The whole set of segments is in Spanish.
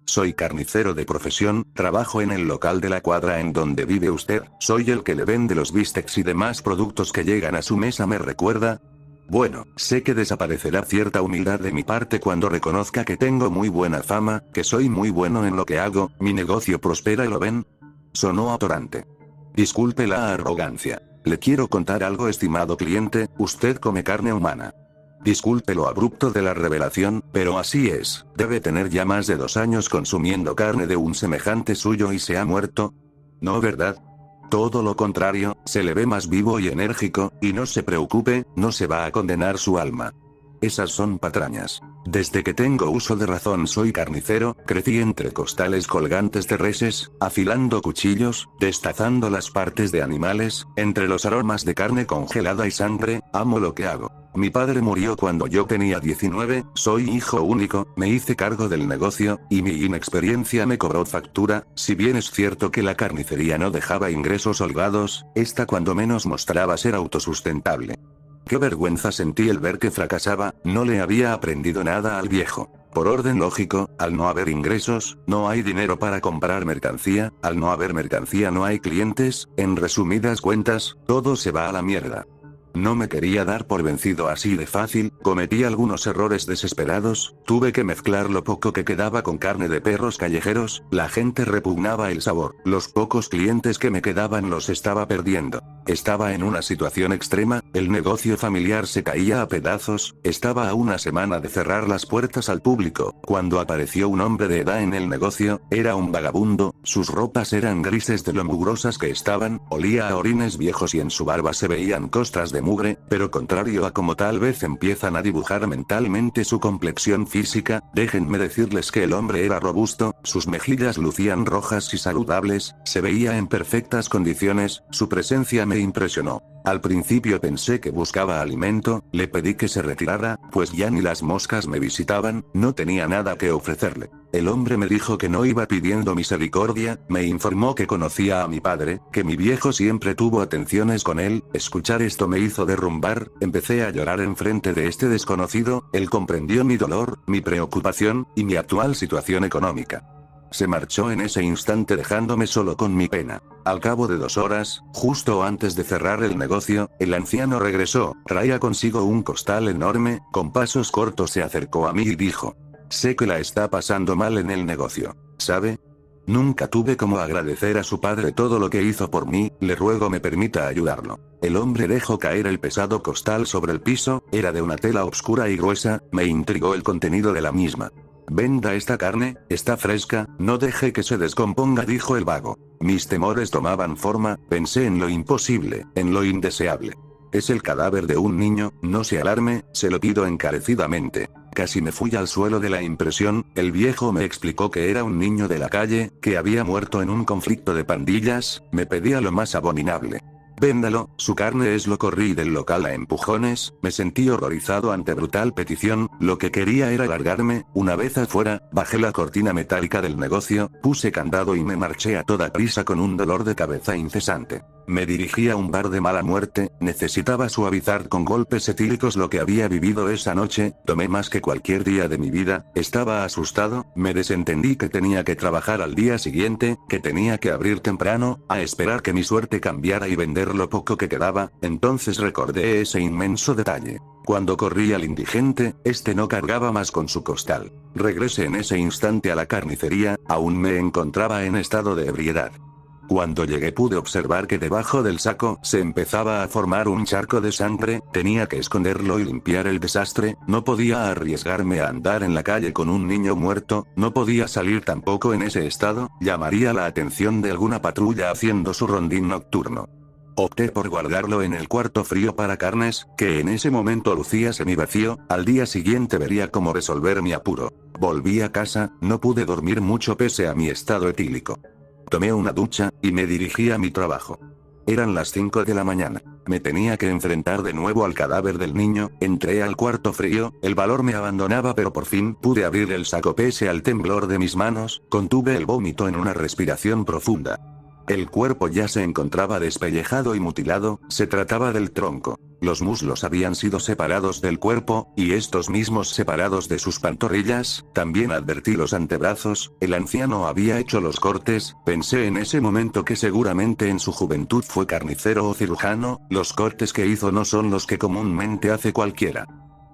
soy carnicero de profesión, trabajo en el local de la cuadra en donde vive usted, soy el que le vende los bistecs y demás productos que llegan a su mesa, ¿me recuerda? Bueno, sé que desaparecerá cierta humildad de mi parte cuando reconozca que tengo muy buena fama, que soy muy bueno en lo que hago, mi negocio prospera y lo ven. Sonó atorante. Disculpe la arrogancia. Le quiero contar algo, estimado cliente, usted come carne humana. Disculpe lo abrupto de la revelación, pero así es, debe tener ya más de 2 años consumiendo carne de un semejante suyo y se ha muerto. ¿No, verdad? Todo lo contrario, se le ve más vivo y enérgico, y no se preocupe, no se va a condenar su alma. Esas son patrañas. Desde que tengo uso de razón soy carnicero, crecí entre costales colgantes de reses, afilando cuchillos, destazando las partes de animales, entre los aromas de carne congelada y sangre, amo lo que hago. Mi padre murió cuando yo tenía 19, soy hijo único, me hice cargo del negocio, y mi inexperiencia me cobró factura, si bien es cierto que la carnicería no dejaba ingresos holgados, esta cuando menos mostraba ser autosustentable. Qué vergüenza sentí el ver que fracasaba, no le había aprendido nada al viejo. Por orden lógico, al no haber ingresos, no hay dinero para comprar mercancía, al no haber mercancía no hay clientes, en resumidas cuentas, todo se va a la mierda. No me quería dar por vencido así de fácil, cometí algunos errores desesperados, tuve que mezclar lo poco que quedaba con carne de perros callejeros, la gente repugnaba el sabor, los pocos clientes que me quedaban los estaba perdiendo. Estaba en una situación extrema, el negocio familiar se caía a pedazos, estaba a una semana de cerrar las puertas al público, cuando apareció un hombre de edad en el negocio, era un vagabundo, sus ropas eran grises de lo mugrosas que estaban, olía a orines viejos y en su barba se veían costras de mugre, pero contrario a como tal vez empiezan a dibujar mentalmente su complexión física, déjenme decirles que el hombre era robusto, sus mejillas lucían rojas y saludables, se veía en perfectas condiciones, su presencia me impresionó. Al principio pensé que buscaba alimento, le pedí que se retirara, pues ya ni las moscas me visitaban, no tenía nada que ofrecerle. El hombre me dijo que no iba pidiendo misericordia, me informó que conocía a mi padre, que mi viejo siempre tuvo atenciones con él, escuchar esto me hizo derrumbar, empecé a llorar enfrente de este desconocido, él comprendió mi dolor, mi preocupación, y mi actual situación económica. Se marchó en ese instante dejándome solo con mi pena. Al cabo de 2 horas, justo antes de cerrar el negocio, el anciano regresó, traía consigo un costal enorme, con pasos cortos se acercó a mí y dijo: sé que la está pasando mal en el negocio. ¿Sabe? Nunca tuve como agradecer a su padre todo lo que hizo por mí, le ruego me permita ayudarlo. El hombre dejó caer el pesado costal sobre el piso, era de una tela oscura y gruesa, me intrigó el contenido de la misma. Venda esta carne, está fresca, no deje que se descomponga, dijo el vago. Mis temores tomaban forma, pensé en lo imposible, en lo indeseable. Es el cadáver de un niño, no se alarme, se lo pido encarecidamente. Casi me fui al suelo de la impresión, el viejo me explicó que era un niño de la calle, que había muerto en un conflicto de pandillas, me pedía lo más abominable. Véndalo, su carne es lo corrí del local a empujones, me sentí horrorizado ante brutal petición, lo que quería era largarme, una vez afuera, bajé la cortina metálica del negocio, puse candado y me marché a toda prisa con un dolor de cabeza incesante. Me dirigí a un bar de mala muerte, necesitaba suavizar con golpes etílicos lo que había vivido esa noche, tomé más que cualquier día de mi vida, estaba asustado, me desentendí que tenía que trabajar al día siguiente, que tenía que abrir temprano, a esperar que mi suerte cambiara y vender lo poco que quedaba, entonces recordé ese inmenso detalle. Cuando corrí al indigente, este no cargaba más con su costal. Regresé en ese instante a la carnicería, aún me encontraba en estado de ebriedad. Cuando llegué pude observar que debajo del saco se empezaba a formar un charco de sangre, tenía que esconderlo y limpiar el desastre, no podía arriesgarme a andar en la calle con un niño muerto, no podía salir tampoco en ese estado, llamaría la atención de alguna patrulla haciendo su rondín nocturno. Opté por guardarlo en el cuarto frío para carnes, que en ese momento lucía semivacío, al día siguiente vería cómo resolver mi apuro. Volví a casa, no pude dormir mucho pese a mi estado etílico. Tomé una ducha, y me dirigí a mi trabajo. Eran las 5 de la mañana. Me tenía que enfrentar de nuevo al cadáver del niño, entré al cuarto frío, el valor me abandonaba pero por fin pude abrir el saco pese al temblor de mis manos, contuve el vómito en una respiración profunda. El cuerpo ya se encontraba despellejado y mutilado, se trataba del tronco. Los muslos habían sido separados del cuerpo, y estos mismos separados de sus pantorrillas. También advertí los antebrazos. El anciano había hecho los cortes. Pensé en ese momento que seguramente en su juventud fue carnicero o cirujano. Los cortes que hizo no son los que comúnmente hace cualquiera.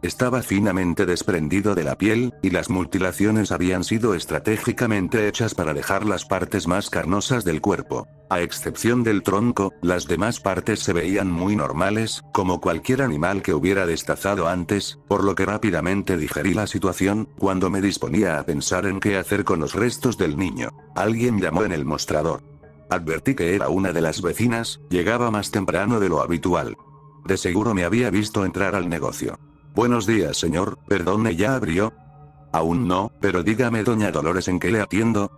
Estaba finamente desprendido de la piel, y las mutilaciones habían sido estratégicamente hechas para dejar las partes más carnosas del cuerpo. A excepción del tronco, las demás partes se veían muy normales, como cualquier animal que hubiera destazado antes, por lo que rápidamente digerí la situación. Cuando me disponía a pensar en qué hacer con los restos del niño, alguien llamó en el mostrador. Advertí que era una de las vecinas. Llegaba más temprano de lo habitual. De seguro me había visto entrar al negocio. Buenos días, señor, perdone, ¿ya abrió? Aún no, pero dígame, doña Dolores, ¿en qué le atiendo?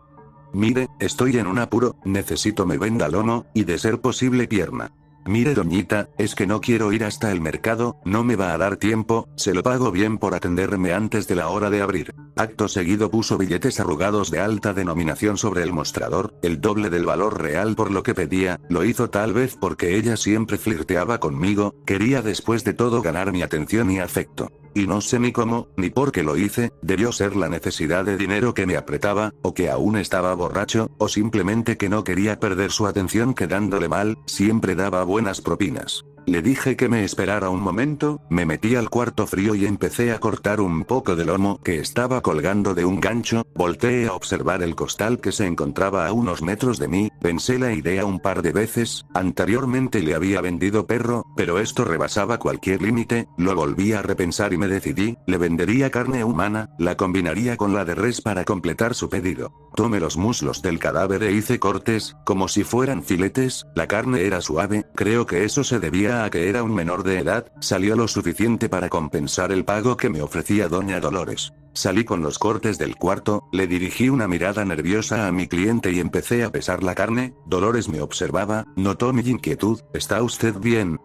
Mire, estoy en un apuro, necesito me venda lomo, y de ser posible pierna. Mire, doñita, es que no quiero ir hasta el mercado, no me va a dar tiempo, se lo pago bien por atenderme antes de la hora de abrir. Acto seguido puso billetes arrugados de alta denominación sobre el mostrador, el doble del valor real por lo que pedía. Lo hizo tal vez porque ella siempre flirteaba conmigo, quería después de todo ganar mi atención y afecto. Y no sé ni cómo, ni por qué lo hice. Debió ser la necesidad de dinero que me apretaba, o que aún estaba borracho, o simplemente que no quería perder su atención quedándole mal. Siempre daba buenas propinas. Le dije que me esperara un momento, me metí al cuarto frío y empecé a cortar un poco de lomo que estaba colgando de un gancho. Volteé a observar el costal que se encontraba a unos metros de mí. Pensé la idea un par de veces. Anteriormente le había vendido perro, pero esto rebasaba cualquier límite. Lo volví a repensar y me decidí. Le vendería carne humana, la combinaría con la de res para completar su pedido. Tomé los muslos del cadáver e hice cortes, como si fueran filetes. La carne era suave, creo que eso se debía a que era un menor de edad. Salió lo suficiente para compensar el pago que me ofrecía doña Dolores. Salí con los cortes del cuarto, le dirigí una mirada nerviosa a mi cliente y empecé a pesar la carne. Dolores me observaba, notó mi inquietud. ¿Está usted bien?,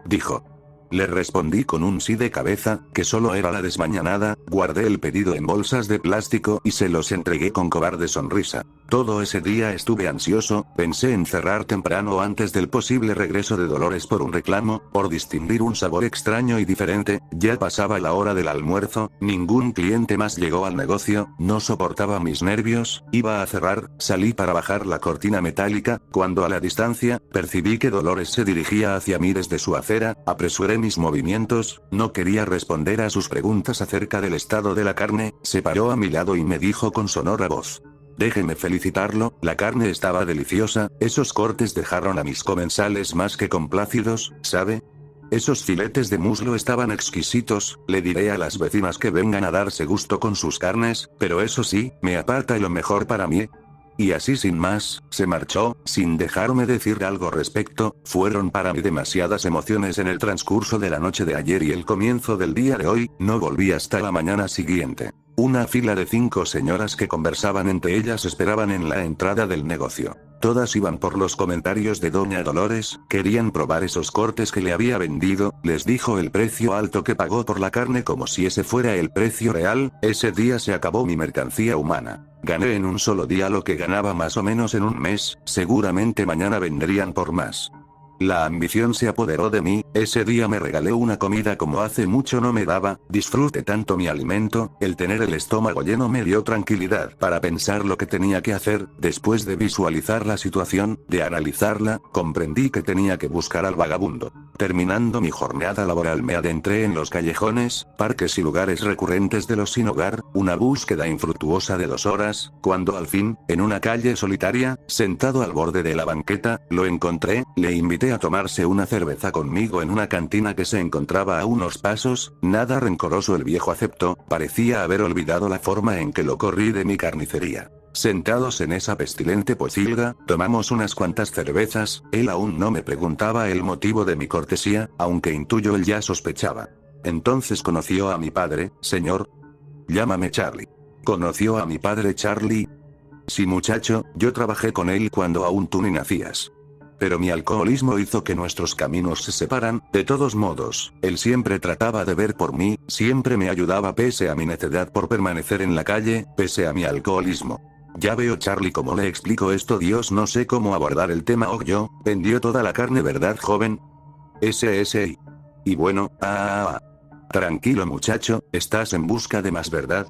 dijo. Le respondí con un sí de cabeza, que solo era la desmañanada. Guardé el pedido en bolsas de plástico y se los entregué con cobarde sonrisa. Todo ese día estuve ansioso, pensé en cerrar temprano antes del posible regreso de Dolores por un reclamo, por distinguir un sabor extraño y diferente. Ya pasaba la hora del almuerzo, ningún cliente más llegó al negocio, no soportaba mis nervios, iba a cerrar. Salí para bajar la cortina metálica, cuando a la distancia, percibí que Dolores se dirigía hacia mí desde su acera. Apresuré mis movimientos, no quería responder a sus preguntas acerca del estado de la carne. Se paró a mi lado y me dijo con sonora voz: déjeme felicitarlo, la carne estaba deliciosa, esos cortes dejaron a mis comensales más que complacidos, ¿sabe? Esos filetes de muslo estaban exquisitos. Le diré a las vecinas que vengan a darse gusto con sus carnes, pero eso sí, me aparta lo mejor para mí. Y así sin más, se marchó, sin dejarme decir algo respecto. Fueron para mí demasiadas emociones en el transcurso de la noche de ayer y el comienzo del día de hoy. No volví hasta la mañana siguiente. Una fila de 5 señoras que conversaban entre ellas esperaban en la entrada del negocio. Todas iban por los comentarios de doña Dolores, querían probar esos cortes que le había vendido. Les dijo el precio alto que pagó por la carne como si ese fuera el precio real. Ese día se acabó mi mercancía humana. Gané en un solo día lo que ganaba más o menos en un mes. Seguramente mañana venderían por más. La ambición se apoderó de mí. Ese día me regalé una comida como hace mucho no me daba. Disfruté tanto mi alimento. El tener el estómago lleno me dio tranquilidad para pensar lo que tenía que hacer. Después de visualizar la situación, de analizarla, comprendí que tenía que buscar al vagabundo. Terminando mi jornada laboral me adentré en los callejones, parques y lugares recurrentes de los sin hogar, una búsqueda infructuosa de 2 horas, cuando al fin, en una calle solitaria, sentado al borde de la banqueta, lo encontré. Le invité a tomarse una cerveza conmigo en una cantina que se encontraba a unos pasos. Nada rencoroso, el viejo aceptó. Parecía haber olvidado la forma en que lo corrí de mi carnicería. Sentados en esa pestilente pocilga, tomamos unas cuantas cervezas. Él aún no me preguntaba el motivo de mi cortesía, aunque intuyo él ya sospechaba. Entonces conoció a mi padre, señor. Llámame Charlie. ¿Conoció a mi padre Charlie? Sí, muchacho, yo trabajé con él cuando aún tú ni nacías. Pero mi alcoholismo hizo que nuestros caminos se separan. De todos modos, él siempre trataba de ver por mí, siempre me ayudaba pese a mi necedad por permanecer en la calle, pese a mi alcoholismo. Ya veo, Charlie, cómo le explico esto. Dios, no sé cómo abordar el tema. Yo, vendió toda la carne, ¿verdad, joven? Y bueno, tranquilo muchacho, estás en busca de más verdad.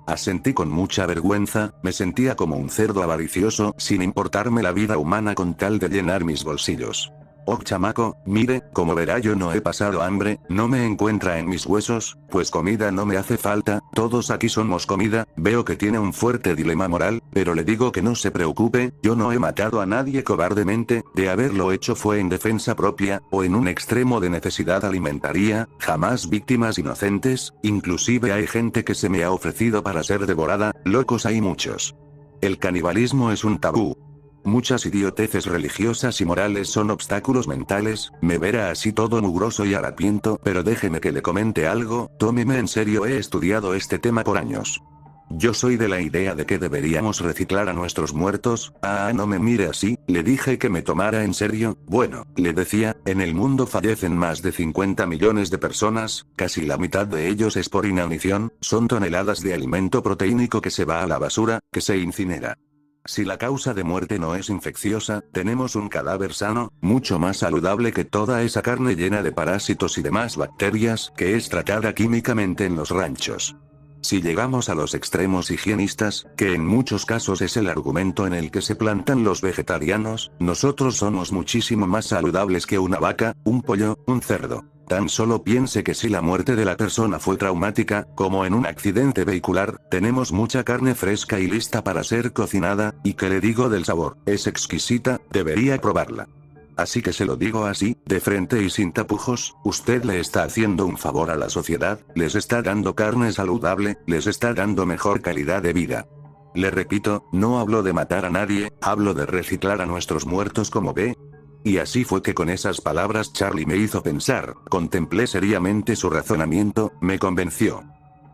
Asentí con mucha vergüenza, me sentía como un cerdo avaricioso, sin importarme la vida humana con tal de llenar mis bolsillos. Oh chamaco, mire, como verá yo no he pasado hambre, no me encuentra en mis huesos, pues comida no me hace falta, todos aquí somos comida, veo que tiene un fuerte dilema moral, pero le digo que no se preocupe, yo no he matado a nadie cobardemente, de haberlo hecho fue en defensa propia, o en un extremo de necesidad alimentaria, jamás víctimas inocentes, inclusive hay gente que se me ha ofrecido para ser devorada, locos hay muchos. El canibalismo es un tabú. Muchas idioteces religiosas y morales son obstáculos mentales, me verá así todo mugroso y harapiento, pero déjeme que le comente algo, tómeme en serio, he estudiado este tema por años. Yo soy de la idea de que deberíamos reciclar a nuestros muertos, no me mire así, le dije que me tomara en serio, bueno, le decía, en el mundo fallecen más de 50 millones de personas, casi la mitad de ellos es por inanición, son toneladas de alimento proteínico que se va a la basura, que se incinera. Si la causa de muerte no es infecciosa, tenemos un cadáver sano, mucho más saludable que toda esa carne llena de parásitos y demás bacterias que es tratada químicamente en los ranchos. Si llegamos a los extremos higienistas, que en muchos casos es el argumento en el que se plantan los vegetarianos, nosotros somos muchísimo más saludables que una vaca, un pollo, un cerdo. Tan solo piense que si la muerte de la persona fue traumática, como en un accidente vehicular, tenemos mucha carne fresca y lista para ser cocinada, y que le digo del sabor, es exquisita, debería probarla. Así que se lo digo así, de frente y sin tapujos, usted le está haciendo un favor a la sociedad, les está dando carne saludable, les está dando mejor calidad de vida. Le repito, no hablo de matar a nadie, hablo de reciclar a nuestros muertos como ve. Y así fue que con esas palabras Charlie me hizo pensar, contemplé seriamente su razonamiento, me convenció.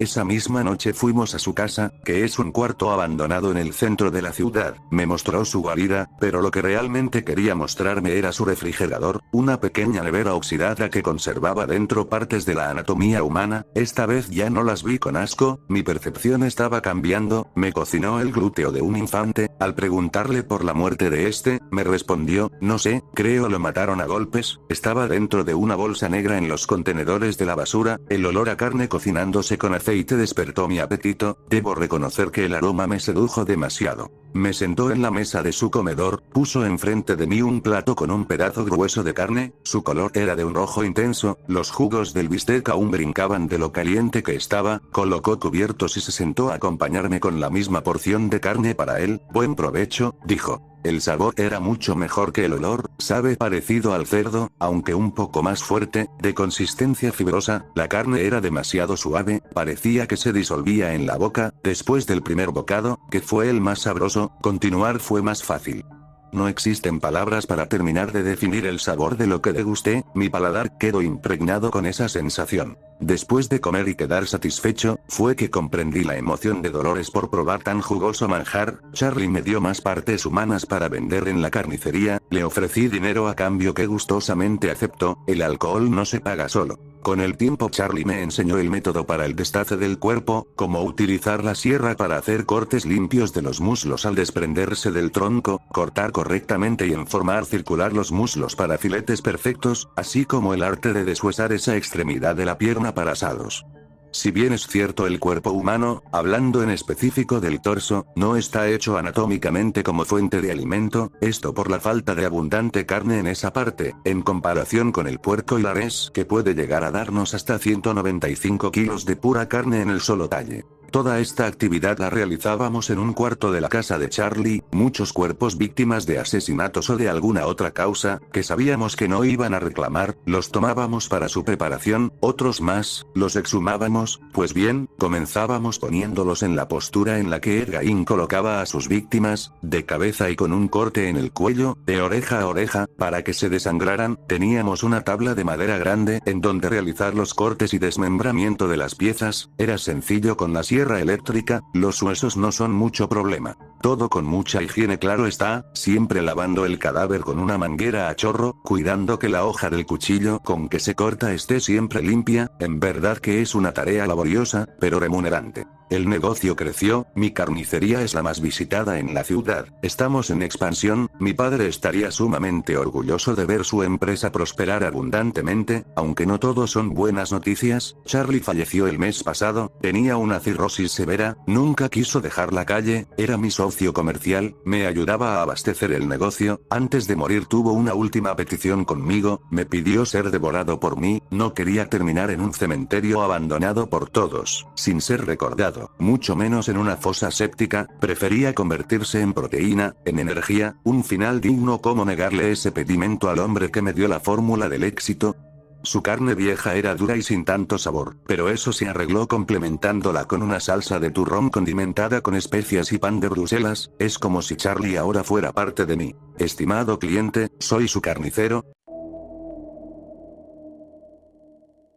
Esa misma noche fuimos a su casa, que es un cuarto abandonado en el centro de la ciudad, me mostró su guarida, pero lo que realmente quería mostrarme era su refrigerador, una pequeña nevera oxidada que conservaba dentro partes de la anatomía humana, esta vez ya no las vi con asco, mi percepción estaba cambiando, me cocinó el glúteo de un infante, al preguntarle por la muerte de este, me respondió, no sé, creo lo mataron a golpes, estaba dentro de una bolsa negra en los contenedores de la basura, el olor a carne cocinándose con aceite despertó mi apetito, debo reconocer que el aroma me sedujo demasiado. Me sentó en la mesa de su comedor, puso enfrente de mí un plato con un pedazo grueso de carne, su color era de un rojo intenso, los jugos del bistec aún brincaban de lo caliente que estaba, colocó cubiertos y se sentó a acompañarme con la misma porción de carne para él, buen provecho, dijo. El sabor era mucho mejor que el olor, sabe parecido al cerdo, aunque un poco más fuerte, de consistencia fibrosa, la carne era demasiado suave, parecía que se disolvía en la boca, después del primer bocado, que fue el más sabroso, continuar fue más fácil. No existen palabras para terminar de definir el sabor de lo que degusté, mi paladar quedó impregnado con esa sensación. Después de comer y quedar satisfecho, fue que comprendí la emoción de Dolores por probar tan jugoso manjar. Charlie me dio más partes humanas para vender en la carnicería, le ofrecí dinero a cambio que gustosamente aceptó, el alcohol no se paga solo. Con el tiempo Charlie me enseñó el método para el destace del cuerpo, cómo utilizar la sierra para hacer cortes limpios de los muslos al desprenderse del tronco, cortar correctamente y en formar circular los muslos para filetes perfectos, así como el arte de deshuesar esa extremidad de la pierna para asados. Si bien es cierto el cuerpo humano, hablando en específico del torso, no está hecho anatómicamente como fuente de alimento, esto por la falta de abundante carne en esa parte, en comparación con el puerco y la res, que puede llegar a darnos hasta 195 kilos de pura carne en el solo talle. Toda esta actividad la realizábamos en un cuarto de la casa de Charlie, muchos cuerpos víctimas de asesinatos o de alguna otra causa, que sabíamos que no iban a reclamar, los tomábamos para su preparación, otros más, los exhumábamos, pues bien, comenzábamos poniéndolos en la postura en la que Edgaín colocaba a sus víctimas, de cabeza y con un corte en el cuello, de oreja a oreja, para que se desangraran, teníamos una tabla de madera grande en donde realizar los cortes y desmembramiento de las piezas, era sencillo con la sierra eléctrica, los huesos no son mucho problema. Todo con mucha higiene claro está, siempre lavando el cadáver con una manguera a chorro, cuidando que la hoja del cuchillo con que se corta esté siempre limpia, en verdad que es una tarea laboriosa, pero remunerante. El negocio creció, mi carnicería es la más visitada en la ciudad, estamos en expansión, mi padre estaría sumamente orgulloso de ver su empresa prosperar abundantemente, aunque no todo son buenas noticias. Charlie falleció el mes pasado, tenía una cirrosis severa, nunca quiso dejar la calle, era mi socio comercial, me ayudaba a abastecer el negocio, antes de morir tuvo una última petición conmigo, me pidió ser devorado por mí, no quería terminar en un cementerio abandonado por todos, sin ser recordado. Mucho menos en una fosa séptica, prefería convertirse en proteína, en energía, un final digno. ¿Cómo negarle ese pedimento al hombre que me dio la fórmula del éxito? Su carne vieja era dura y sin tanto sabor, pero eso se arregló complementándola con una salsa de turrón condimentada con especias y pan de Bruselas. Es como si Charlie ahora fuera parte de mí. Estimado cliente, soy su carnicero.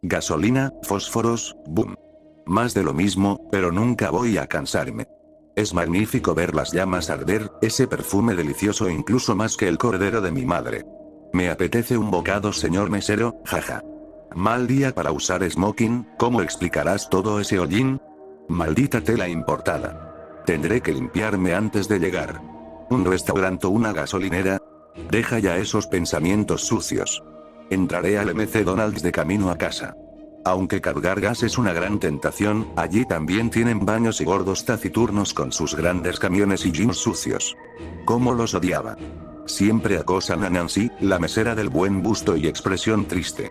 Gasolina, fósforos, boom. Más de lo mismo, pero nunca voy a cansarme. Es magnífico ver las llamas arder, ese perfume delicioso incluso más que el cordero de mi madre. Me apetece un bocado, señor mesero, jaja. Mal día para usar smoking, ¿cómo explicarás todo ese hollín? Maldita tela importada. Tendré que limpiarme antes de llegar. ¿Un restaurante o una gasolinera? Deja ya esos pensamientos sucios. Entraré al MC Donald's de camino a casa. Aunque cargar gas es una gran tentación, allí también tienen baños y gordos taciturnos con sus grandes camiones y jeans sucios. ¿Cómo los odiaba? Siempre acosan a Nancy, la mesera del buen busto y expresión triste.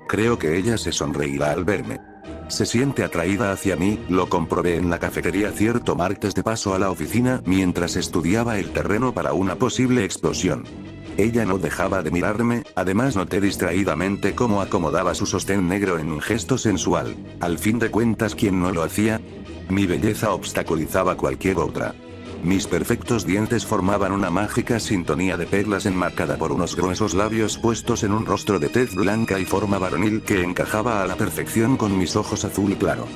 Creo que ella se sonreirá al verme. Se siente atraída hacia mí, lo comprobé en la cafetería cierto martes de paso a la oficina mientras estudiaba el terreno para una posible explosión. Ella no dejaba de mirarme, además noté distraídamente cómo acomodaba su sostén negro en un gesto sensual. Al fin de cuentas, ¿quién no lo hacía? Mi belleza obstaculizaba cualquier otra. Mis perfectos dientes formaban una mágica sintonía de perlas enmarcada por unos gruesos labios puestos en un rostro de tez blanca y forma varonil que encajaba a la perfección con mis ojos azul claro.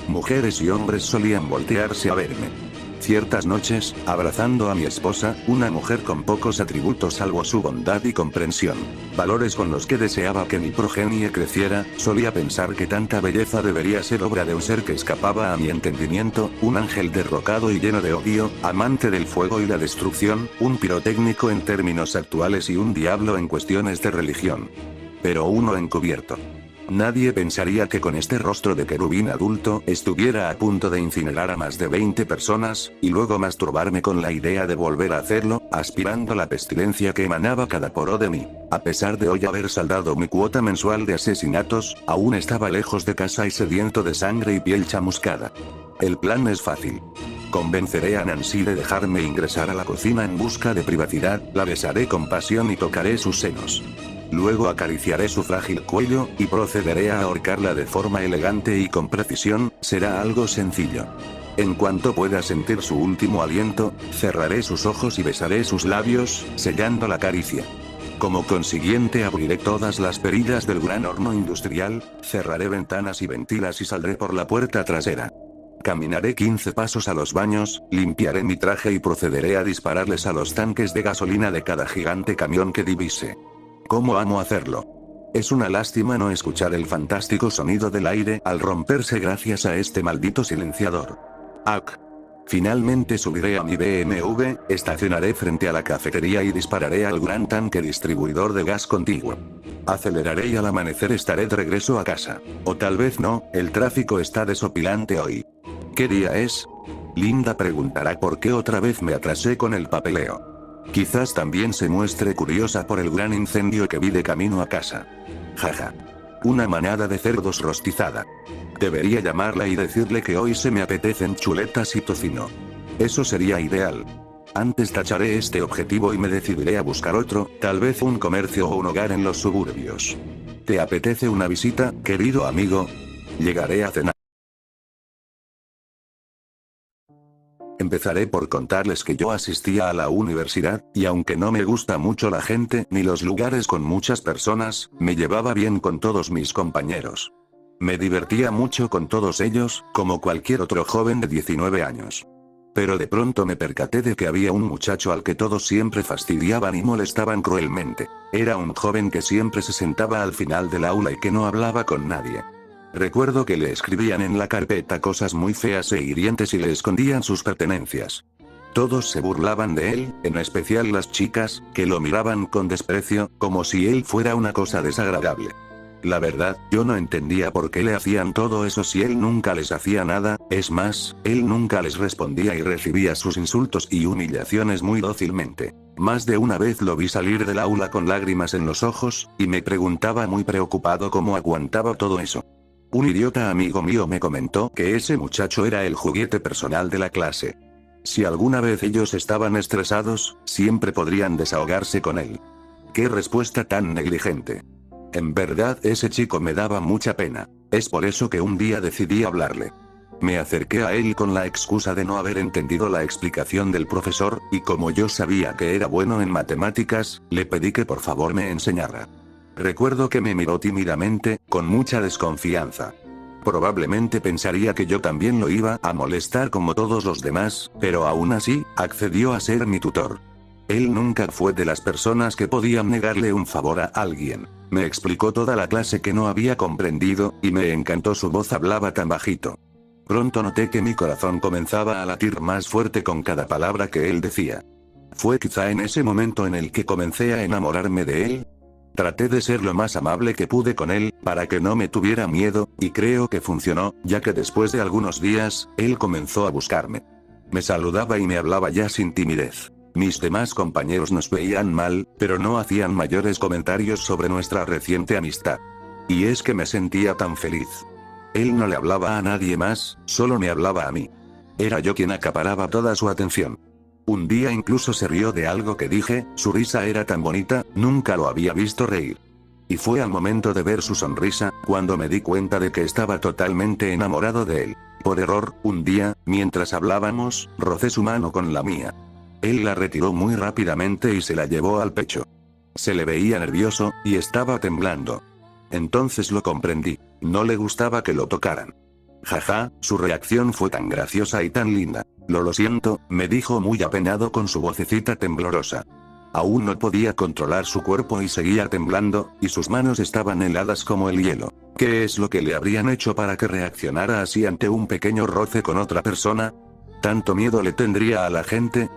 Mujeres y hombres solían voltearse a verme. Ciertas noches, abrazando a mi esposa, una mujer con pocos atributos salvo su bondad y comprensión, valores con los que deseaba que mi progenie creciera, solía pensar que tanta belleza debería ser obra de un ser que escapaba a mi entendimiento, un ángel derrocado y lleno de odio, amante del fuego y la destrucción, un pirotécnico en términos actuales y un diablo en cuestiones de religión. Pero uno encubierto. Nadie pensaría que con este rostro de querubín adulto estuviera a punto de incinerar a más de 20 personas, y luego masturbarme con la idea de volver a hacerlo, aspirando la pestilencia que emanaba cada poro de mí. A pesar de hoy haber saldado mi cuota mensual de asesinatos, aún estaba lejos de casa y sediento de sangre y piel chamuscada. El plan es fácil. Convenceré a Nancy de dejarme ingresar a la cocina en busca de privacidad, la besaré con pasión y tocaré sus senos. Luego acariciaré su frágil cuello, y procederé a ahorcarla de forma elegante y con precisión. Será algo sencillo. En cuanto pueda sentir su último aliento, cerraré sus ojos y besaré sus labios, sellando la caricia. Como consiguiente abriré todas las perillas del gran horno industrial, cerraré ventanas y ventilas y saldré por la puerta trasera. Caminaré 15 pasos a los baños, limpiaré mi traje y procederé a dispararles a los tanques de gasolina de cada gigante camión que divise. ¿Cómo amo hacerlo? Es una lástima no escuchar el fantástico sonido del aire al romperse gracias a este maldito silenciador. ¡Ac! Finalmente subiré a mi BMW, estacionaré frente a la cafetería y dispararé al gran tanque distribuidor de gas contiguo. Aceleraré y al amanecer estaré de regreso a casa. O tal vez no, el tráfico está desopilante hoy. ¿Qué día es? Linda preguntará por qué otra vez me atrasé con el papeleo. Quizás también se muestre curiosa por el gran incendio que vi de camino a casa. Jaja. Una manada de cerdos rostizada. Debería llamarla y decirle que hoy se me apetecen chuletas y tocino. Eso sería ideal. Antes tacharé este objetivo y me decidiré a buscar otro, tal vez un comercio o un hogar en los suburbios. ¿Te apetece una visita, querido amigo? Llegaré a cenar. Empezaré por contarles que yo asistía a la universidad, y aunque no me gusta mucho la gente ni los lugares con muchas personas, me llevaba bien con todos mis compañeros. Me divertía mucho con todos ellos, como cualquier otro joven de 19 años. Pero de pronto me percaté de que había un muchacho al que todos siempre fastidiaban y molestaban cruelmente. Era un joven que siempre se sentaba al final del aula y que no hablaba con nadie. Recuerdo que le escribían en la carpeta cosas muy feas e hirientes y le escondían sus pertenencias. Todos se burlaban de él, en especial las chicas, que lo miraban con desprecio, como si él fuera una cosa desagradable. La verdad, yo no entendía por qué le hacían todo eso si él nunca les hacía nada, es más, él nunca les respondía y recibía sus insultos y humillaciones muy dócilmente. Más de una vez lo vi salir del aula con lágrimas en los ojos, y me preguntaba muy preocupado cómo aguantaba todo eso. Un idiota amigo mío me comentó que ese muchacho era el juguete personal de la clase. Si alguna vez ellos estaban estresados, siempre podrían desahogarse con él. ¡Qué respuesta tan negligente! En verdad ese chico me daba mucha pena. Es por eso que un día decidí hablarle. Me acerqué a él con la excusa de no haber entendido la explicación del profesor, y como yo sabía que era bueno en matemáticas, le pedí que por favor me enseñara. Recuerdo que me miró tímidamente, con mucha desconfianza. Probablemente pensaría que yo también lo iba a molestar como todos los demás, pero aún así, accedió a ser mi tutor. Él nunca fue de las personas que podían negarle un favor a alguien. Me explicó toda la clase que no había comprendido, y me encantó su voz, hablaba tan bajito. Pronto noté que mi corazón comenzaba a latir más fuerte con cada palabra que él decía. Fue quizá en ese momento en el que comencé a enamorarme de él. Traté de ser lo más amable que pude con él, para que no me tuviera miedo, y creo que funcionó, ya que después de algunos días, él comenzó a buscarme. Me saludaba y me hablaba ya sin timidez. Mis demás compañeros nos veían mal, pero no hacían mayores comentarios sobre nuestra reciente amistad. Y es que me sentía tan feliz. Él no le hablaba a nadie más, solo me hablaba a mí. Era yo quien acaparaba toda su atención. Un día incluso se rió de algo que dije, su risa era tan bonita, nunca lo había visto reír. Y fue al momento de ver su sonrisa, cuando me di cuenta de que estaba totalmente enamorado de él. Por error, un día, mientras hablábamos, rocé su mano con la mía. Él la retiró muy rápidamente y se la llevó al pecho. Se le veía nervioso, y estaba temblando. Entonces lo comprendí, no le gustaba que lo tocaran. Jaja, su reacción fue tan graciosa y tan linda. Lo siento, me dijo muy apenado con su vocecita temblorosa. Aún no podía controlar su cuerpo y seguía temblando, y sus manos estaban heladas como el hielo. ¿Qué es lo que le habrían hecho para que reaccionara así ante un pequeño roce con otra persona? ¿Tanto miedo le tendría a la gente?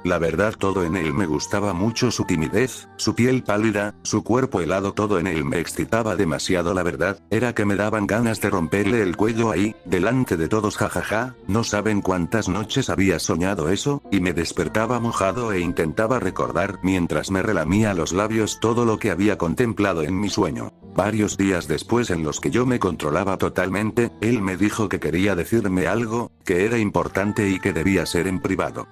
La verdad, todo en él me gustaba mucho, su timidez, su piel pálida, su cuerpo helado, todo en él me excitaba demasiado. La verdad, era que me daban ganas de romperle el cuello ahí, delante de todos, jajaja, no saben cuántas noches había soñado eso, y me despertaba mojado e intentaba recordar mientras me relamía los labios todo lo que había contemplado en mi sueño. Varios días después, en los que yo me controlaba totalmente, él me dijo que quería decirme algo, que era importante y que debía ser en privado.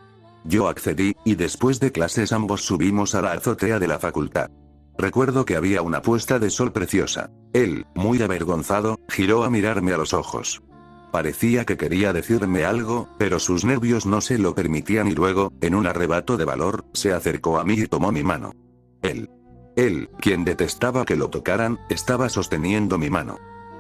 Yo accedí, y después de clases ambos subimos a la azotea de la facultad. Recuerdo que había una puesta de sol preciosa. Él, muy avergonzado, giró a mirarme a los ojos. Parecía que quería decirme algo, pero sus nervios no se lo permitían y luego, en un arrebato de valor, se acercó a mí y tomó mi mano. Él, quien detestaba que lo tocaran, estaba sosteniendo mi mano.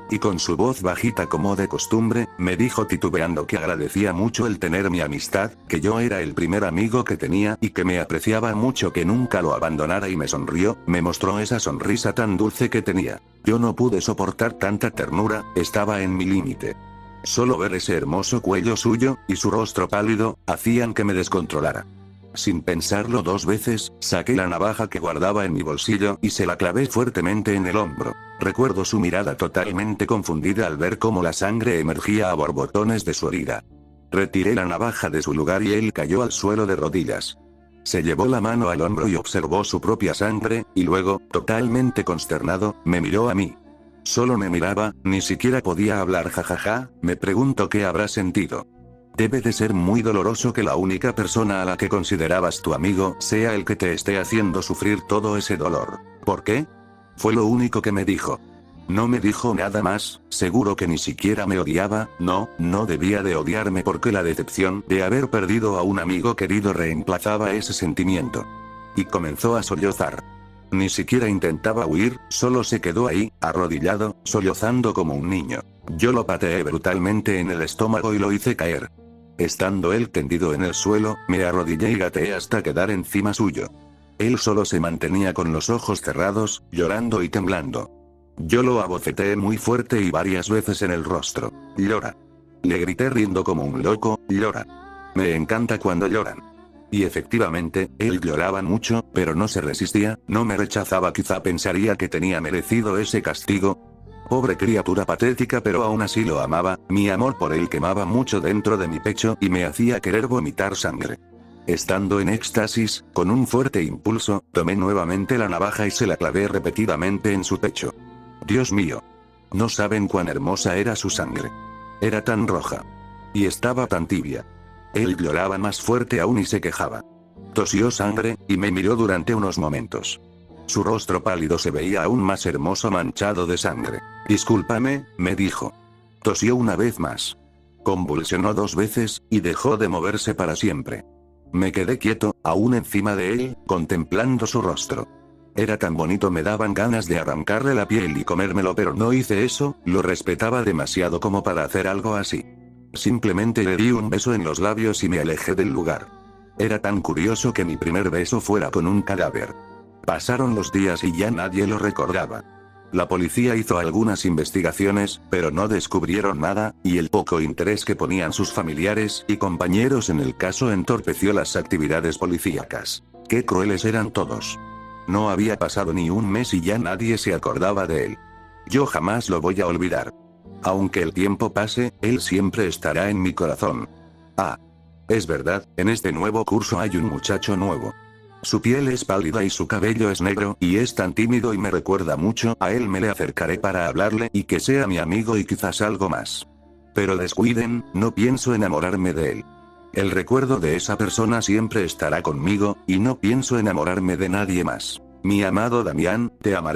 Y con su voz bajita como de costumbre, me dijo titubeando que agradecía mucho el tener mi amistad, que yo era el primer amigo que tenía y que me apreciaba mucho que nunca lo abandonara, y me sonrió, me mostró esa sonrisa tan dulce que tenía. Yo no pude soportar tanta ternura, estaba en mi límite. Solo ver ese hermoso cuello suyo, y su rostro pálido, hacían que me descontrolara. Sin pensarlo dos veces, saqué la navaja que guardaba en mi bolsillo y se la clavé fuertemente en el hombro. Recuerdo su mirada totalmente confundida al ver cómo la sangre emergía a borbotones de su herida. Retiré la navaja de su lugar y él cayó al suelo de rodillas. Se llevó la mano al hombro y observó su propia sangre, y luego, totalmente consternado, me miró a mí. Solo me miraba, ni siquiera podía hablar. Jajaja, me pregunto qué habrá sentido. Debe de ser muy doloroso que la única persona a la que considerabas tu amigo sea el que te esté haciendo sufrir todo ese dolor. ¿Por qué? Fue lo único que me dijo. No me dijo nada más, seguro que ni siquiera me odiaba, no debía de odiarme porque la decepción de haber perdido a un amigo querido reemplazaba ese sentimiento. Y comenzó a sollozar. Ni siquiera intentaba huir, solo se quedó ahí, arrodillado, sollozando como un niño. Yo lo pateé brutalmente en el estómago y lo hice caer. Estando él tendido en el suelo, me arrodillé y gateé hasta quedar encima suyo. Él solo se mantenía con los ojos cerrados, llorando y temblando. Yo lo abofeteé muy fuerte y varias veces en el rostro. Llora. Le grité riendo como un loco, llora. Me encanta cuando lloran. Y efectivamente, él lloraba mucho, pero no se resistía, no me rechazaba. Quizá pensaría que tenía merecido ese castigo. Pobre criatura patética, pero aún así lo amaba, mi amor por él quemaba mucho dentro de mi pecho y me hacía querer vomitar sangre. Estando en éxtasis, con un fuerte impulso, tomé nuevamente la navaja y se la clavé repetidamente en su pecho. Dios mío. No saben cuán hermosa era su sangre. Era tan roja. Y estaba tan tibia. Él lloraba más fuerte aún y se quejaba. Tosió sangre, y me miró durante unos momentos. Su rostro pálido se veía aún más hermoso manchado de sangre. Discúlpame, me dijo. Tosió una vez más. Convulsionó 2 veces, y dejó de moverse para siempre. Me quedé quieto, aún encima de él, contemplando su rostro. Era tan bonito, me daban ganas de arrancarle la piel y comérmelo, pero no hice eso, lo respetaba demasiado como para hacer algo así. Simplemente le di un beso en los labios y me alejé del lugar. Era tan curioso que mi primer beso fuera con un cadáver. Pasaron los días y ya nadie lo recordaba. La policía hizo algunas investigaciones, pero no descubrieron nada, y el poco interés que ponían sus familiares y compañeros en el caso entorpeció las actividades policíacas. Qué crueles eran todos. No había pasado ni un mes y ya nadie se acordaba de él. Yo jamás lo voy a olvidar. Aunque el tiempo pase, él siempre estará en mi corazón. Ah. Es verdad, en este nuevo curso hay un muchacho nuevo. Su piel es pálida y su cabello es negro, y es tan tímido y me recuerda mucho a él. Me le acercaré para hablarle y que sea mi amigo y quizás algo más. Pero descuiden, no pienso enamorarme de él. El recuerdo de esa persona siempre estará conmigo, y no pienso enamorarme de nadie más. Mi amado Damián, te amaré.